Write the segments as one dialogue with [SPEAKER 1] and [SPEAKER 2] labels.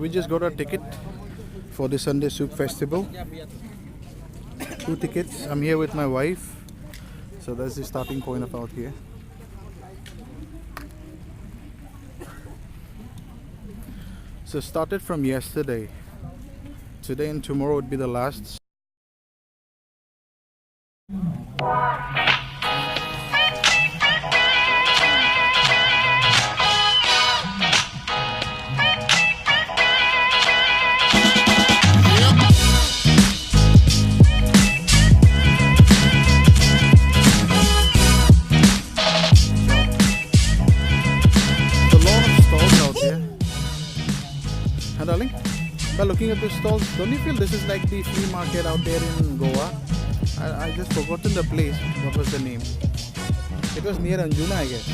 [SPEAKER 1] we just got a ticket for the Sunday Souk festival. 2 tickets. I'm here with my wife. So that's the starting point of out here. So started from yesterday. Today and tomorrow would be the last. Darling, by looking at the stalls, don't you feel this is like the flea market out there in Goa? I just forgotten the place. What was the name? It was near Anjuna, I guess.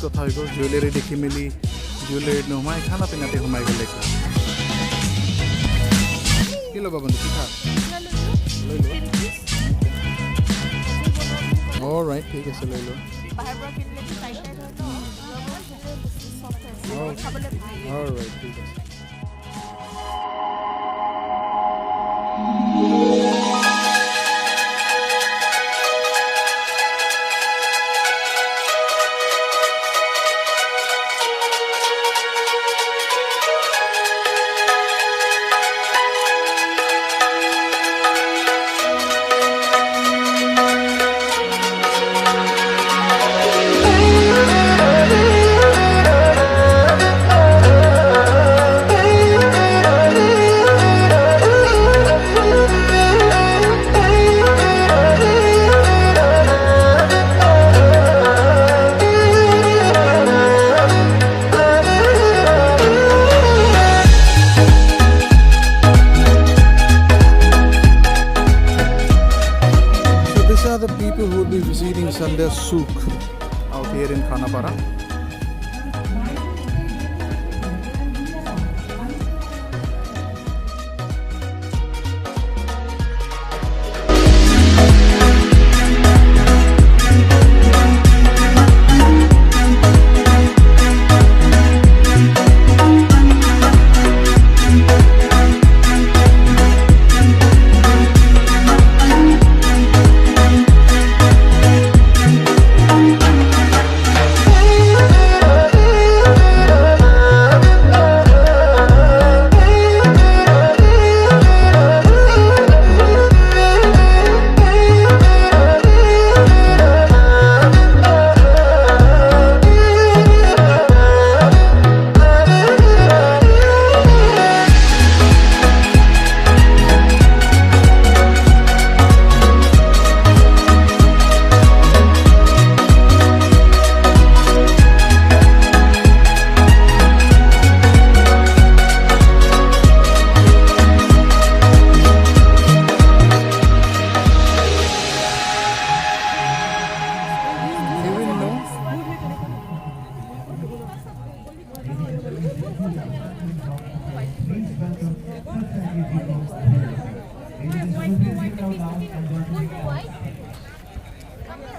[SPEAKER 1] কথা হইব jewellery দেখি মিলি jewellery নোমাই খানা পিনাতে ঘুমাই গেলে কি লবা বন্ধু পিঠা লৈ লো অলরাইট ঠিক আছে লৈ লো বাহিৰ পৰা কিনলে কি টাইট টাইট হয় তো অলরাইট ঠিক আছে Sunday Souk out here in Khanapara.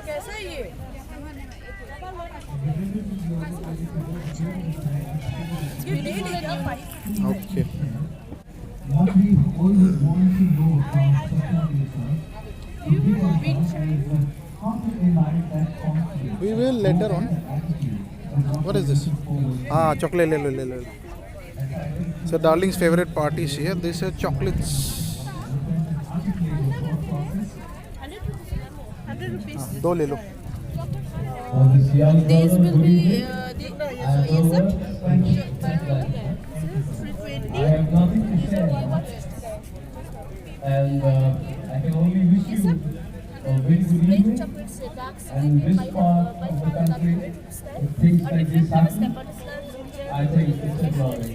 [SPEAKER 2] कैसा है ये?
[SPEAKER 1] Okay.
[SPEAKER 3] What we always want to know from such a place,
[SPEAKER 1] We will later on. What is this? Ah, chocolate. Le. So darling's favorite part is here. These are chocolates.
[SPEAKER 2] 100 rupees.
[SPEAKER 1] दो ले लो.
[SPEAKER 2] These will be yes sir. 320.
[SPEAKER 3] I have nothing to say. And I can only wish you a very good evening. And this part of the country, if things like this happen, I think it's a glory.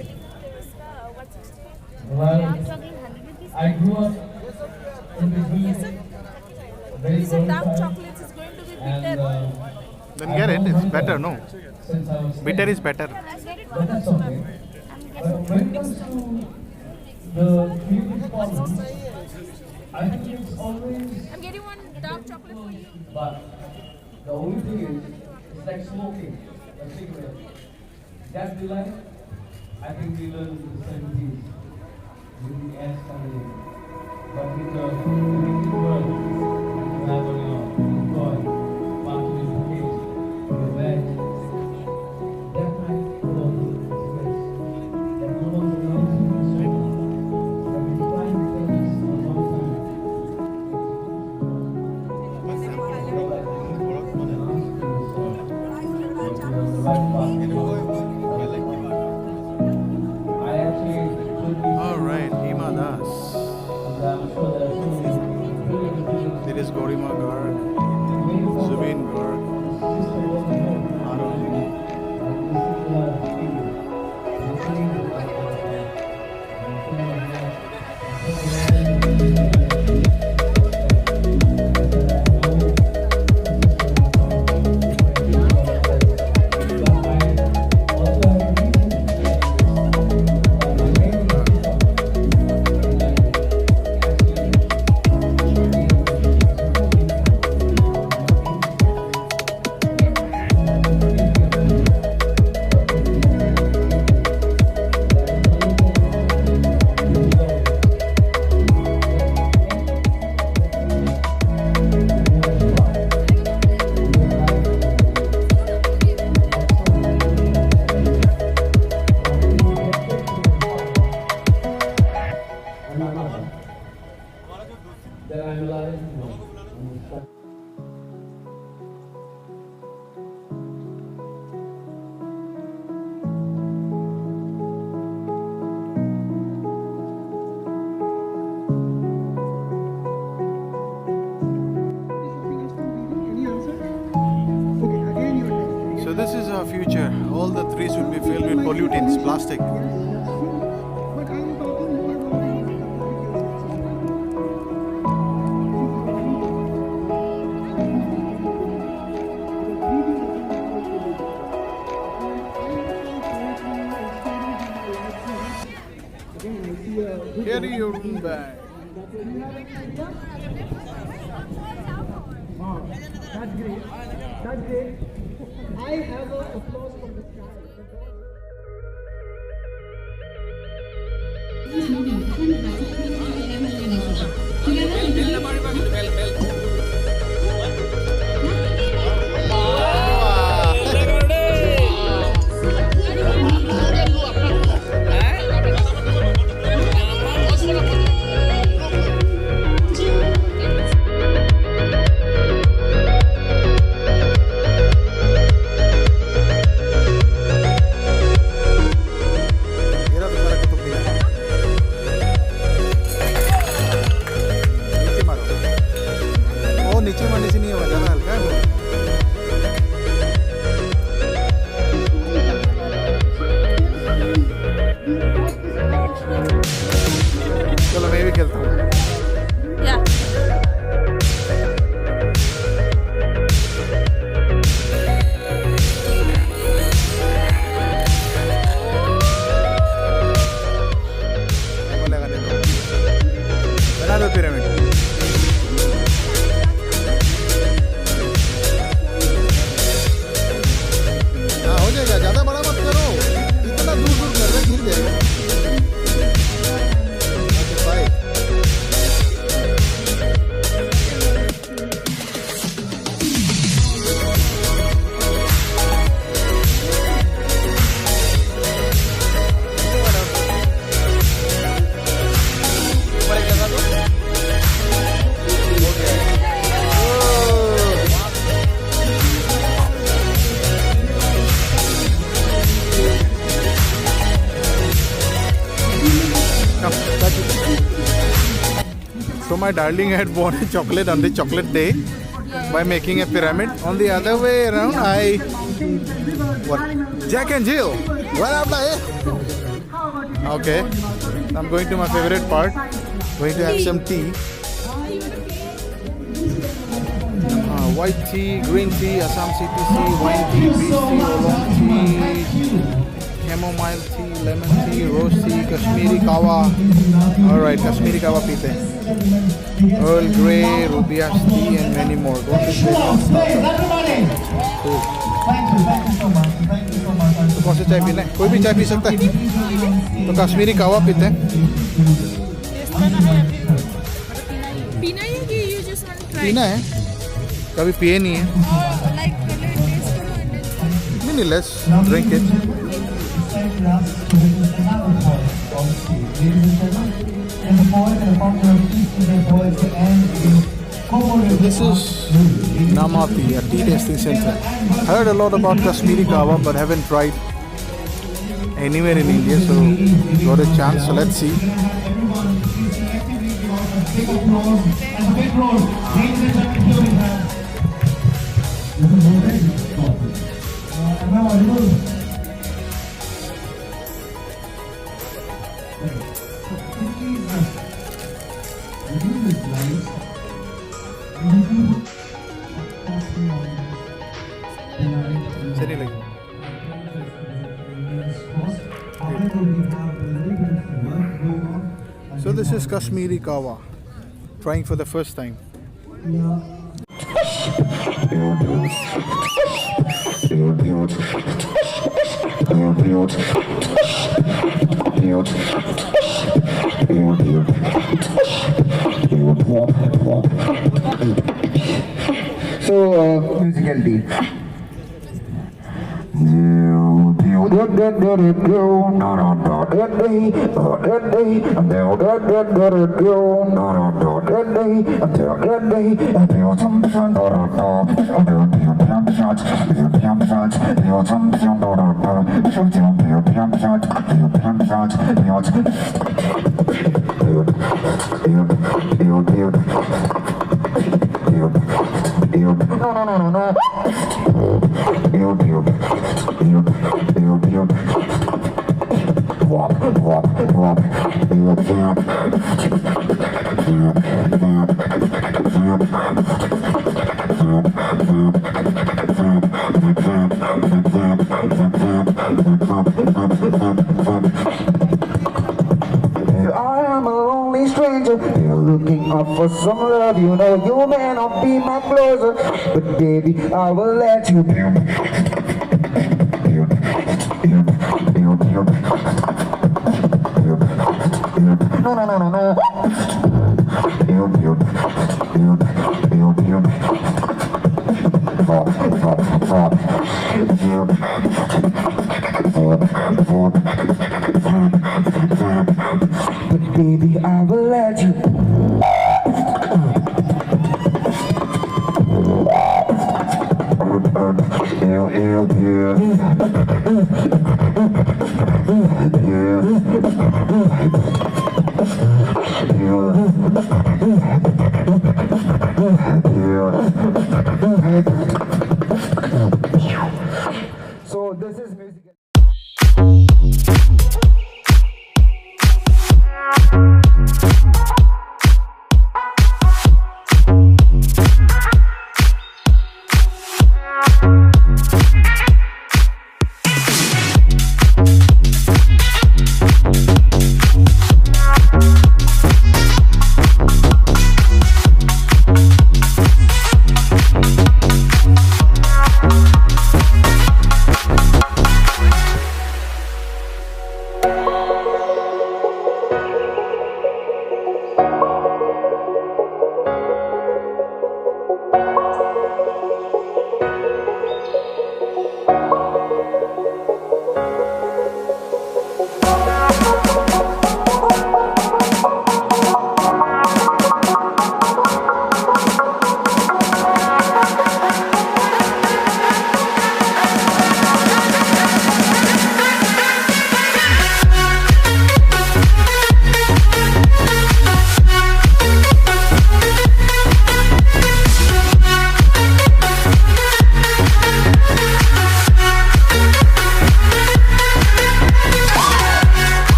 [SPEAKER 3] Well, I grew up in this village. Very
[SPEAKER 2] These are dark
[SPEAKER 3] glorified.
[SPEAKER 2] chocolates. It's going to be
[SPEAKER 3] And
[SPEAKER 2] bitter.
[SPEAKER 1] Then get it. It's better, no?
[SPEAKER 3] since I was
[SPEAKER 1] Bitter is better.
[SPEAKER 3] But that's okay. But when it comes to the previous problems, I think it's always,
[SPEAKER 2] I'm getting one dark chocolate for you.
[SPEAKER 3] but the only thing is, it's like smoking a cigarette. That delight, I think we learned in the 70s, with the ass coming in. But with the world, you have on your God, Martin Luther King, the bag, that night, was cigarettes. That no one will know so I've been trying to tell this for a long time. I actually took these
[SPEAKER 1] All right, Hima Das.
[SPEAKER 3] I'm sure there are so many
[SPEAKER 1] There is Gorima Garg, Zubin Garg, Arun.
[SPEAKER 3] That I'm alive.
[SPEAKER 1] So this is our future. All the trees will be filled with pollutants, plastic. Carry your own bag.
[SPEAKER 4] That's great. That's great. I have a applause from this crowd.
[SPEAKER 1] Mira, bersara kutub Minar. my darling had wanted chocolate on the chocolate day by making a pyramid. On the other way around, what? Jack and Jill. What up, eh? Okay. I'm going to my favorite part. Going to have some tea. White tea, green tea, Assam CTC, wine tea, beef tea, oolong tea, chamomile tea, lemon tea, rose tea, Kashmiri kawa. Alright, Kashmiri kawa pite. Earl Grey, Rubias tea and many more. Don't be cool. तो कौन सा चाय पीना है? कोई भी चाय P सकता है। तो कश्मीरी कावा पीते हैं।
[SPEAKER 2] पीना है कि you just want to try?
[SPEAKER 1] पीना है। कभी पिए नहीं है।
[SPEAKER 2] Like पहले taste करो and then
[SPEAKER 1] नहीं, let's drink it. This is Namati, a tea tasting center. Heard a lot about Kashmiri Kawa, but haven't tried anywhere in India, so got a chance. So let's see. So this is Kashmiri Kawa, trying for the first time.
[SPEAKER 5] So, musical tea. I am a lonely stranger, you're looking up for some love. You know you may not be my closer, but baby, I will let you. No. But baby, I will let you. So this is music.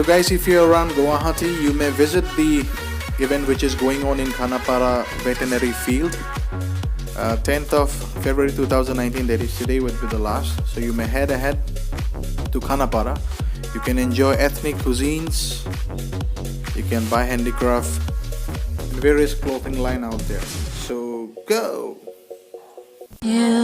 [SPEAKER 1] guys, if you're around Guwahati, you may visit the event which is going on in Khanapara Veterinary Field. 10th of February 2019, that is today, would be the last. So you may head ahead to Khanapara. You can enjoy ethnic cuisines. You can buy handicraft and various clothing line out there. So go!
[SPEAKER 6] Yeah.